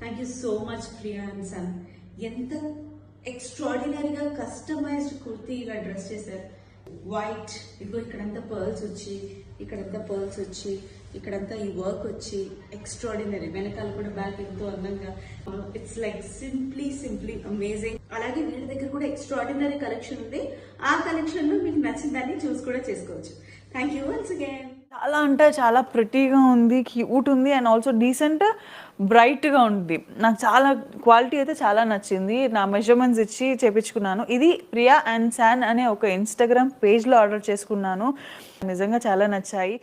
Thank you so much Priya and son. ఎంత ఎక్స్ట్రాడినరీగా customized kurti ఇలా డ్రెస్ చేశారు. వైట్, ఇదిగో ఇక్కడంతా పర్ల్స్ వచ్చి, ఇక్కడంతా పర్ల్స్ వచ్చి, ఇక్కడంతా ఈ వర్క్ వచ్చి ఎక్స్ట్రాడినరీ. వెనకాల కూడా బ్యాక్ ఎంతో అందంగా. It's like simply amazing. అలాగే వీళ్ళ దగ్గర కూడా ఎక్స్ట్రాడినరీ కలెక్షన్ ఉంది. ఆ కలెక్షన్ లో మీకు నచ్చిన దాన్ని చూస్ కూడా చేసుకోవచ్చు. Thank you once again. చాలా అంటే చాలా ప్రిటీగా ఉంది, క్యూట్ ఉంది అండ్ ఆల్సో డీసెంట్ బ్రైట్గా ఉంది. నాకు చాలా క్వాలిటీ అయితే చాలా నచ్చింది. నా మెజర్మెంట్స్ ఇచ్చి చేపించుకున్నాను. ఇది ప్రియా అండ్ శాన్ అనే ఒక ఇన్స్టాగ్రామ్ పేజ్లో ఆర్డర్ చేసుకున్నాను. నిజంగా చాలా నచ్చాయి.